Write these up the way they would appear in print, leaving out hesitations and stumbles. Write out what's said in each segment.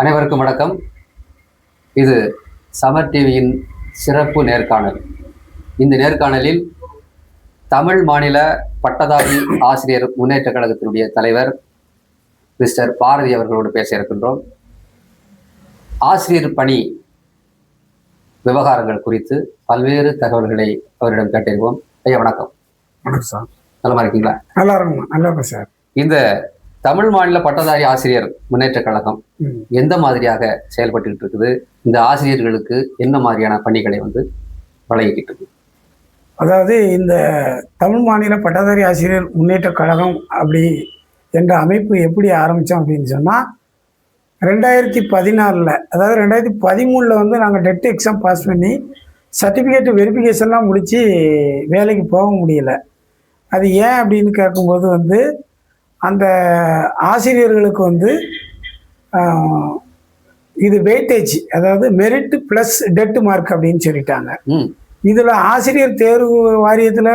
அனைவருக்கும் வணக்கம். இது சமர் டிவியின் சிறப்பு நேர்காணல். இந்த நேர்காணலில் தமிழ் மாநில பட்டதாரி ஆசிரியர் முன்னேற்ற கழகத்தினுடைய தலைவர் மிஸ்டர் பாரதி அவர்களோடு பேச இருக்கின்றோம். ஆசிரியர் பணி விவகாரங்கள் குறித்து பல்வேறு தகவல்களை அவரிடம் கேட்டிருக்கோம். ஐயா வணக்கம். வணக்கம் சார். நலமா இருக்கீங்களா? நல்லா இருக்கும். நல்லா இருக்கும் சார். இந்த தமிழ் மாநில பட்டதாரி ஆசிரியர் முன்னேற்ற கழகம் எந்த மாதிரியாக செயல்பட்டு இருக்குது? இந்த ஆசிரியர்களுக்கு என்ன மாதிரியான பணிகளை வழங்கிட்டு இருக்கு? அதாவது இந்த தமிழ் மாநில பட்டதாரி ஆசிரியர் முன்னேற்ற கழகம் அப்படி என்ற அமைப்பு எப்படி ஆரம்பித்தோம் அப்படின்னு சொன்னால் 2014 அதாவது 2013 நாங்கள் டெட் எக்ஸாம் பாஸ் பண்ணி சர்டிஃபிகேட் வெரிஃபிகேஷன்லாம் முடித்து வேலைக்கு போக முடியல. அது ஏன் அப்படின்னு கேட்கும்போது அந்த ஆசிரியர்களுக்கு இது வெயிட்டேஜ், அதாவது மெரிட் ப்ளஸ் டெட் மார்க் அப்படின்னு சொல்லிட்டாங்க. இதில் ஆசிரியர் தேர்வு வாரியத்தில்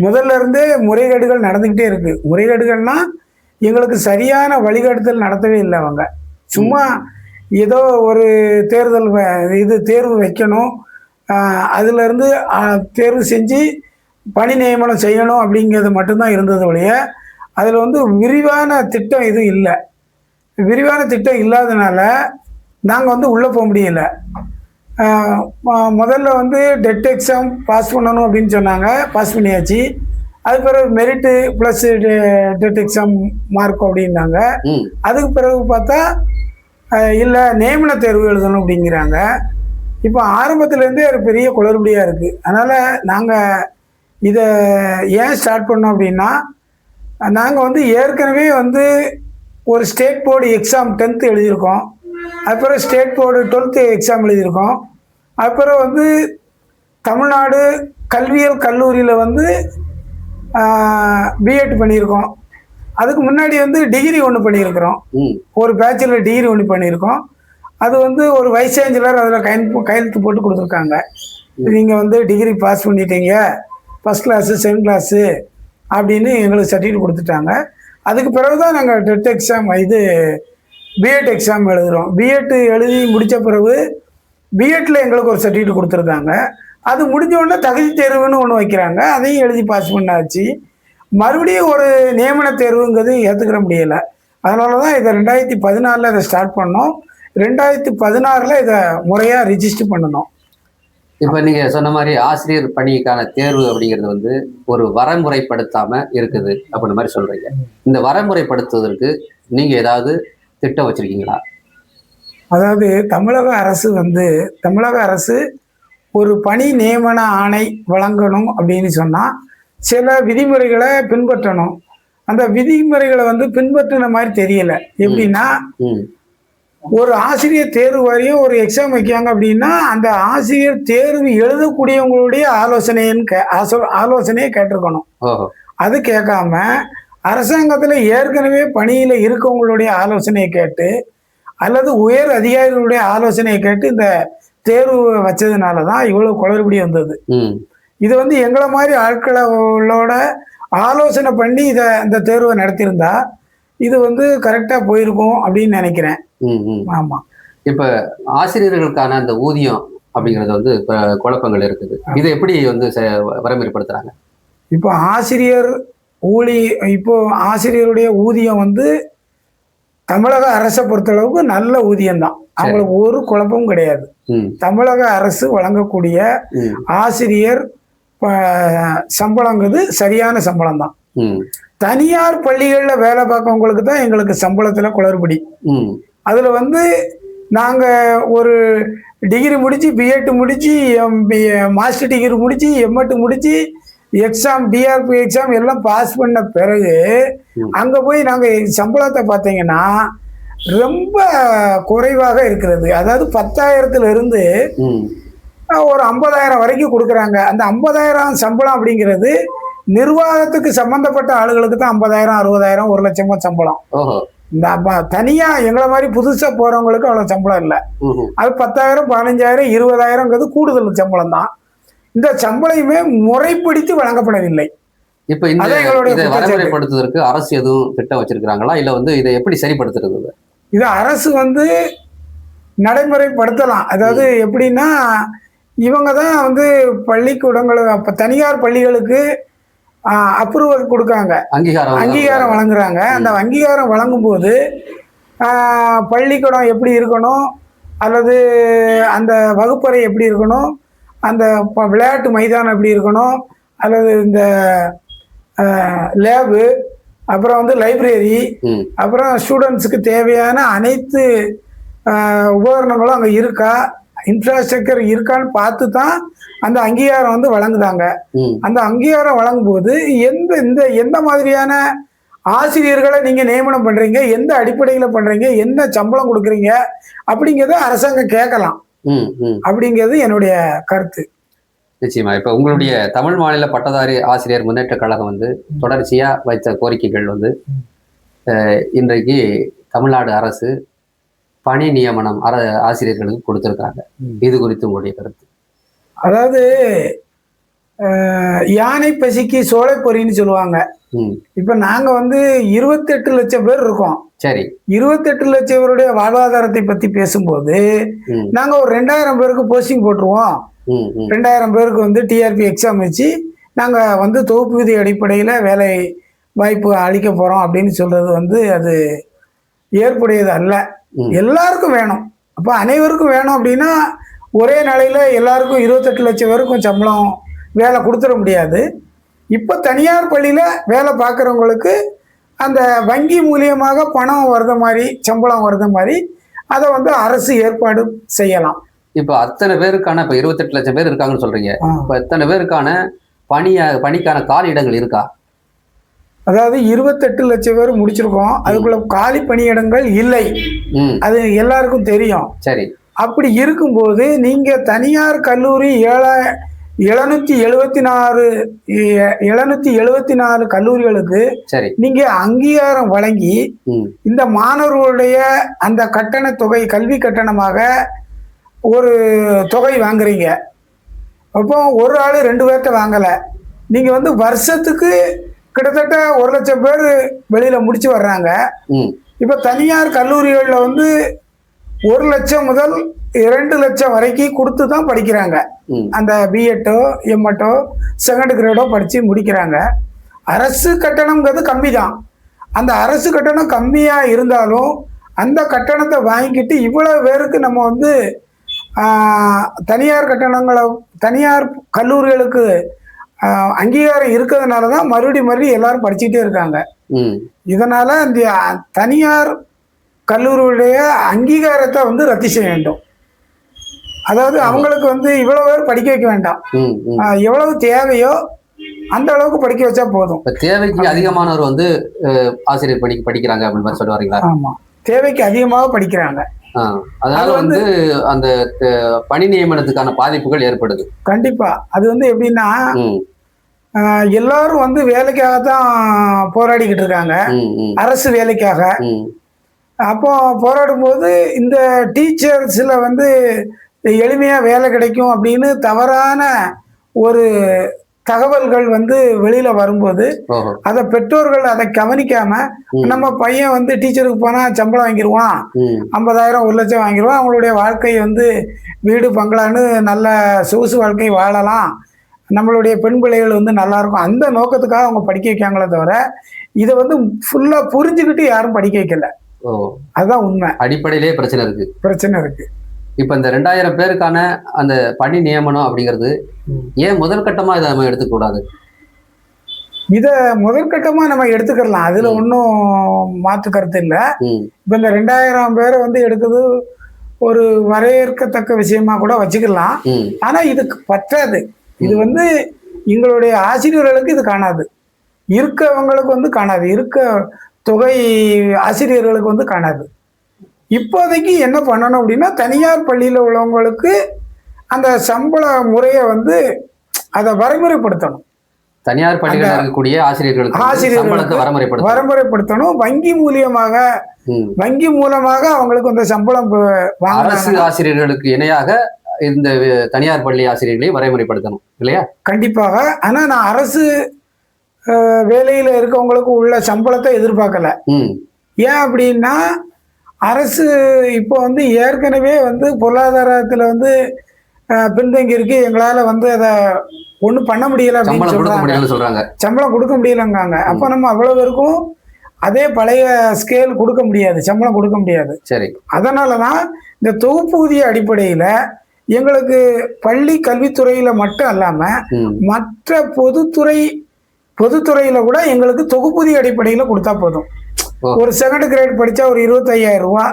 முதல்ல இருந்தே முறைகேடுகள் நடந்துக்கிட்டே இருக்குது. முறைகேடுகள்னால் எங்களுக்கு சரியான வழிகாட்டுதல் நடத்தவே இல்லை. அவங்க சும்மா ஏதோ ஒரு தேர்வு வைக்கணும், அதிலிருந்து தேர்வு செஞ்சு பணி நியமனம் செய்யணும் அப்படிங்கிறது மட்டும்தான் இருந்தது ஒழிய அதில் விரிவான திட்டம் எதுவும் இல்லை. விரிவான திட்டம் இல்லாதனால நாங்கள் உள்ளே போக முடியலை. முதல்ல டெட் எக்ஸாம் பாஸ் பண்ணணும் அப்படின்னு சொன்னாங்க. பாஸ் பண்ணியாச்சு. அது பிறகு merit plus TET exam mark அப்படின்னாங்க. அதுக்கு பிறகு பார்த்தா இல்லை நியமன தேர்வு எழுதணும் அப்படிங்கிறாங்க. இப்போ ஆரம்பத்துலேருந்தே ஒரு பெரிய குளறுபடியாக இருக்குது. அதனால் நாங்கள் இதை ஏன் ஸ்டார்ட் பண்ணோம் அப்படின்னா, நாங்கள் ஏற்கனவே ஒரு ஸ்டேட் போர்டு எக்ஸாம் 10th எழுதியிருக்கோம். அப்புறம் ஸ்டேட் போர்டு 12th எக்ஸாம் எழுதியிருக்கோம். அப்புறம் தமிழ்நாடு கல்வியியல் கல்லூரியில் பிஎட் பண்ணியிருக்கோம். அதுக்கு முன்னாடி டிகிரி ஒன்று பண்ணியிருக்கிறோம். ஒரு பேச்சுலர் டிகிரி ஒன்று பண்ணியிருக்கோம். அது ஒரு வைஸ் சான்சலர் அதில் கையெழுத்து போட்டு கொடுத்துருக்காங்க. நீங்கள் டிகிரி பாஸ் பண்ணிட்டீங்க, ஃபஸ்ட் கிளாஸு செகண்ட் கிளாஸு அப்படின்னு எங்களுக்கு சர்டிஃபிகேட் கொடுத்துட்டாங்க. அதுக்கு பிறகு தான் நாங்கள் டெட் எக்ஸாம் பிஎட் எக்ஸாம் எழுதுகிறோம். பிஎட் எழுதி முடித்த பிறகு பிஎட்டில் எங்களுக்கு ஒரு சர்டிஃபிகேட் கொடுத்துருக்காங்க. அது முடிஞ்ச உடனே தகுதி தேர்வுன்னு ஒன்று வைக்கிறாங்க. அதையும் எழுதி பாஸ் பண்ணாச்சு. மறுபடியும் ஒரு நியமன தேர்வுங்கிறது ஏற்றுக்கிற முடியலை. அதனால தான் இதை 2014 இதை ஸ்டார்ட் பண்ணோம். 2016 இதை முறையாக ரிஜிஸ்டர் பண்ணணும். இப்போ நீங்கள் சொன்ன மாதிரி ஆசிரியர் பணிக்கான தேர்வு அப்படிங்கிறது ஒரு வரமுறைப்படுத்தாமல் இருக்குது அப்படின்ற மாதிரி சொல்கிறீங்க. இந்த வரமுறைப்படுத்துவதற்கு நீங்கள் ஏதாவது திட்டம் வச்சுருக்கீங்களா? அதாவது தமிழக அரசு ஒரு பணி நியமன ஆணை வழங்கணும் அப்படின்னு சொன்னால் சில விதிமுறைகளை பின்பற்றணும். அந்த விதிமுறைகளை பின்பற்றின மாதிரி தெரியல. எப்படின்னா, ஒரு ஆசிரியர் தேர்வு வரையும் ஒரு எக்ஸாம் வைக்காங்க அப்படின்னா அந்த ஆசிரியர் தேர்வு எழுதக்கூடியவங்களுடைய ஆலோசனையை கேட்டிருக்கணும். அது கேட்காம அரசாங்கத்தில் ஏற்கனவே பணியில் இருக்கவங்களுடைய ஆலோசனையை கேட்டு அல்லது உயர் அதிகாரிகளுடைய ஆலோசனையை கேட்டு இந்த தேர்வு வச்சதுனால தான் இவ்வளவு குளறுபடி வந்தது. இது எங்களை மாதிரி ஆட்களோட ஆலோசனை பண்ணி இந்த தேர்வை நடத்தியிருந்தா இது கரெக்டாக போயிருக்கும் அப்படின்னு நினைக்கிறேன். ஆமா. இப்ப ஆசிரியர்களுக்கான அந்த ஊதியம் அப்படிங்கிறது இப்ப குழப்பங்கள் இருக்குது. இதை எப்படி வரமுறைப்படுத்துறாங்க? இப்போ ஆசிரியருடைய ஊதியம் தமிழக அரசை பொறுத்தளவுக்கு நல்ல ஊதியம் தான். அவங்களுக்கு ஒரு குழப்பமும் கிடையாது. தமிழக அரசு வழங்கக்கூடிய ஆசிரியர் சம்பளங்கிறது சரியான சம்பளம் தான். தனியார் பள்ளிகளில் வேலை பார்க்கவங்களுக்கு தான் எங்களுக்கு சம்பளத்தில் குளறுபடி. அதில் நாங்கள் ஒரு டிகிரி முடித்து பிஎட் முடித்து மாஸ்டர் டிகிரி முடித்து எம்எட் முடித்து எக்ஸாம் டிஆர்பி எக்ஸாம் எல்லாம் பாஸ் பண்ண பிறகு அங்கே போய் நாங்கள் சம்பளத்தை பார்த்தீங்கன்னா ரொம்ப குறைவாக இருக்கிறது. அதாவது 10,000 ஒரு 50,000 வரைக்கும் கொடுக்குறாங்க. அந்த 50,000 சம்பளம் அப்படிங்கிறது நிர்வாகத்துக்கு சம்பந்தப்பட்ட ஆளுகளுக்கு தான் 50,000, 60,000, 1 லட்சம் சம்பளம். இந்த தனியா எங்களை மாதிரி புதுசா போறவங்களுக்கு அவ்வளவு சம்பளம் இல்லை. அது 10,000, 15,000, 20,000 கூடுதல் சம்பளம் தான். இந்த சம்பளமே முறைப்படுத்தி வழங்கப்படவில்லை. இப்ப இதை வரமுறைப்படுத்துவதற்கு அரசு எதுவும் திட்டம் வச்சிருக்காங்களா? இல்ல இதை எப்படி சரிப்படுத்துறது? இது அரசு வந்து நடைமுறைப்படுத்தலாம். அதாவது எப்படின்னா, இவங்க தான் வந்து பள்ளிக்கூடங்களுக்கு, அப்ப தனியார் பள்ளிகளுக்கு அப்ரூவல் கொடுக்காங்க, அங்கீகாரம் வழங்குறாங்க. அந்த அங்கீகாரம் வழங்கும் போது பள்ளிக்கூடம் எப்படி இருக்கணும், அல்லது அந்த வகுப்பறை எப்படி இருக்கணும், அந்த விளையாட்டு மைதானம் எப்படி இருக்கணும், அல்லது இந்த லேபு, அப்புறம் வந்து லைப்ரரி, அப்புறம் ஸ்டூடெண்ட்ஸுக்கு தேவையான அனைத்து உபகரணங்களும் அங்கே இருக்கா, இன்ஃப்ராஸ்ட்ரக்சர் இருக்கான்னு பார்த்து தான் அந்த அங்கீகாரம் வந்து வழங்குதாங்க. அந்த அங்கீகாரம் வழங்கும் போது எந்த மாதிரியான ஆசிரியர்களை நீங்க நியமனம் பண்றீங்க, எந்த அடிப்படையில பண்றீங்க, என்ன சம்பளம் கொடுக்குறீங்க அப்படிங்கிறத அரசாங்கம் கேட்கலாம் அப்படிங்கிறது என்னுடைய கருத்து. நிச்சயமா. இப்ப உங்களுடைய தமிழ் மாநில பட்டதாரி ஆசிரியர் முன்னேற்ற கழகம் வந்து தொடர்ச்சியா வைத்த கோரிக்கைகள் வந்து இன்றைக்கு தமிழ்நாடு அரசு பணி நியமனம் ஆசிரியர்களுக்கு கொடுத்திருக்காங்க. இது குறித்து உங்களுடைய கருத்து? அதாவது யானை பசிக்கு சோலை பொறின்னு சொல்லுவாங்க. இப்ப நாங்க வந்து 28 லட்சம் பேர் இருக்கோம். சரி. 28 லட்சம் பேருடைய வாழ்வாதாரத்தை பத்தி பேசும்போது நாங்க ஒரு 2000 பேருக்கு போஸ்டிங் போட்டுருவோம். 2000 பேருக்கு வந்து டிஆர்பி எக்ஸாம் வச்சு நாங்க வந்து தொகுப்பு விதி அடிப்படையில வேலை வாய்ப்பு அளிக்க போறோம் அப்படின்னு சொல்றது வந்து அது ஏற்புடையது அல்ல. எல்லாருக்கும் வேணும். அப்ப அனைவருக்கும் வேணும் அப்படின்னா ஒரே நாளையில எல்லாருக்கும் 28 லட்சம் பேருக்கும் சம்பளம் வேலை கொடுத்துட முடியாது. இப்போ தனியார் பள்ளியில வேலை பார்க்குறவங்களுக்கு அந்த வங்கி மூலியமாக பணம் வர்ற மாதிரி, சம்பளம் வர்ற மாதிரி அதை வந்து அரசு ஏற்பாடு செய்யலாம். இப்போ அத்தனை பேருக்கான, இப்போ 28 லட்சம் பேர் இருக்காங்கன்னு சொல்றீங்க. இப்போ எத்தனை பேருக்கான பணிக்கான காலி இடங்கள் இருக்கா? அதாவது 28 லட்சம் பேர் முடிச்சிருக்கோம், அதுக்குள்ள காலி பணியிடங்கள் இல்லை. அது எல்லாருக்கும் தெரியும். சரி. அப்படி இருக்கும்போது நீங்க தனியார் கல்லூரி 774 கல்லூரிகளுக்கு நீங்க அங்கீகாரம் வழங்கி இந்த மாணவர்களுடைய அந்த கட்டண தொகை, கல்வி கட்டணமாக ஒரு தொகை வாங்குறீங்க. அப்போ ஒரு ஆளு 2 பேர்த்த வாங்கல, நீங்க வந்து வருஷத்துக்கு கிட்டத்தட்ட 1 லட்சம் பேர் வெளியில முடிச்சு வர்றாங்க. இப்ப தனியார் கல்லூரிகள்ல வந்து 1 லட்சம் முதல் 2 லட்சம் வரைக்கும் கொடுத்து தான் படிக்கிறாங்க. அந்த பிஎட்டோ எம்எட்டோ செகண்ட் கிரேடோ படிச்சு முடிக்கிறாங்க. அரசு கட்டணம்ங்கிறது கம்மி தான். அந்த அரசு கட்டணம் கம்மியா இருந்தாலும் அந்த கட்டணத்தை வாங்கிக்கிட்டு இவ்வளவு பேருக்கு நம்ம வந்து தனியார் கல்லூரிகளுக்கு அங்கீகாரம் இருக்கிறதுனால தான் மறுபடியும் எல்லாரும் படிச்சுட்டே இருக்காங்க. இதனால இந்த தனியார் கல்லூரியுடைய அங்கீகாரத்தை வந்து ரத்து செய்ய வேண்டும். அதாவது அவங்களுக்கு வந்து இவ்வளவு பேர் படிக்க வைக்க வேண்டாம், எவ்வளவு தேவையோ அந்த அளவுக்கு படிக்க வச்சா போதும். தேவைக்கு அதிகமானவர் வந்து ஆசிரியர் படிக்கிறாங்க அப்படின்னு சொல்ல வரீங்களா? ஆமா, தேவைக்கு அதிகமாக படிக்கிறாங்க. அதனால வந்து அந்த பணி நியமனத்துக்கான பாதிப்புகள் ஏற்படுது. கண்டிப்பா. அது வந்து எப்படின்னா எல்லாரும் வந்து வேலைக்காகத்தான் போராடிக்கிட்டு இருக்காங்க, அரசு வேலைக்காக. அப்போ போராடும் போது இந்த டீச்சர்ஸ்ல வந்து எளிமையா வேலை கிடைக்கும் அப்படின்னு தவறான ஒரு தகவல்கள் வந்து வெளியில வரும்போது அதை பெற்றோர்கள் அதை கவனிக்காம, நம்ம பையன் வந்து டீச்சருக்கு போனா சம்பளம் வாங்கிடுவான், 50,000 1 லட்சம் வாங்கிடுவான், அவங்களுடைய வாழ்க்கை வந்து வீடு பங்களான்னு நல்ல சொகுசு வாழ்க்கை வாழலாம், நம்மளுடைய பெண் பிள்ளைகள் வந்து நல்லா இருக்கும், அந்த நோக்கத்துக்காக அவங்க படிக்க வைக்காங்களே தவிர இதை வந்து ஃபுல்லா புரிஞ்சுக்கிட்டு யாரும் படிக்க வைக்கல. அதுதான் உண்மை. அடிப்படையிலே பிரச்சனை இருக்கு. இப்ப இந்த 2000 பேருக்கான அந்த பணி நியமனம் அப்படிங்கிறது ஏன் முதல் கட்டமா இதை நம்ம எடுத்துக்கூடாது? இத முதற்கட்டமா நம்ம எடுத்துக்கலாம், அதுல ஒன்றும் மாற்று கருத்து இல்லை. இப்ப இந்த 2000 பேரை வந்து எடுக்கிறது ஒரு வரையறுக்கத்தக்க விஷயமா கூட வச்சுக்கலாம். ஆனா இதுக்கு பற்றாது. இது வந்து எங்களுடைய ஆசிரியர்களுக்கு இது காணாது, இருக்கவங்களுக்கு வந்து காணாது, இருக்க தொகை ஆசிரியர்களுக்கு வந்து காணாது. இப்போதைக்கு என்ன பண்ணணும் அப்படின்னா தனியார் பள்ளியில் உள்ளவங்களுக்கு அந்த சம்பள முறையை வந்து அதை வரைமுறைப்படுத்தணும். தனியார் பள்ளியில் இருக்கக்கூடிய ஆசிரியர்களுக்கு வரைமுறைப்படுத்தணும். வங்கி மூலமாக அவங்களுக்கு அந்த சம்பளம் அரசு ஆசிரியர்களுக்கு இணையாக இந்த தனியார் பள்ளி ஆசிரியர்களையும் வரைமுறைப்படுத்தணும் இல்லையா? கண்டிப்பாக. ஆனா நான் அரசு வேலையில இருக்கவங்களுக்கு உள்ள சம்பளத்தை எதிர்பார்க்கல. ஏன் அப்படின்னா அரசு இப்போ வந்து ஏற்கனவே வந்து பொருளாதாரத்தில் வந்து பின்தங்கி இருக்கு, எங்களால் வந்து அதை ஒன்றும் பண்ண முடியல அப்படின்னு சொல்றாங்க. சம்பளம் கொடுக்க முடியலங்காங்க. அப்போ நம்ம அவ்வளோ பேருக்கும் அதே பழைய ஸ்கேல் கொடுக்க முடியாது, சம்பளம் கொடுக்க முடியாது. சரி, அதனால தான் இந்த தொகுப்பூதிய அடிப்படையில் எங்களுக்கு பள்ளி கல்வித்துறையில் மட்டும் இல்லாமல் மற்ற பொதுத்துறையில கூட எங்களுக்கு தொகுப்பூதிய அடிப்படையில் கொடுத்தா போதும். ஒரு செகண்ட் கிரேட் படிச்சா ஒரு 25,000 ரூபா,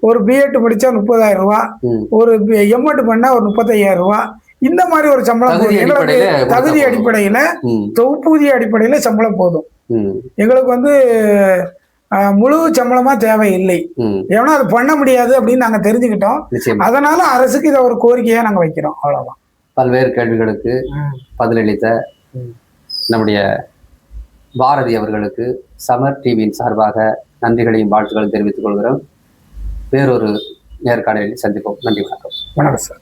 ஒரு பிஎட் படிச்சா 30,000 ரூபா, ஒரு எம்எட் பண்ணா ஒரு 35,000 ரூபா, இந்த மாதிரி ஒரு சம்பளம் போதும். எங்களுக்கு தகுதி அடிப்படையில தொகுப்பூதிய அடிப்படையில சம்பளம் போதும். எங்களுக்கு வந்து முழு சம்பளமா தேவையில்லை. ஏன்னா அது பண்ண முடியாது அப்படின்னு நாங்க தெரிஞ்சுக்கிட்டோம். அதனால அரசுக்கு இதை ஒரு கோரிக்கையா நாங்க வைக்கிறோம், அவ்வளவுதான். பல்வேறு கேள்விகளுக்கு பதிலளித்த நம்முடைய பாரதி அவர்களுக்கு சமர் டிவியின் சார்பாக நன்றிகளையும் வாழ்த்துக்களையும் தெரிவித்துக் கொள்கிறோம். வேறொரு நேர்காணலில் சந்திப்போம். நன்றி, வணக்கம். வணக்கம் சார்.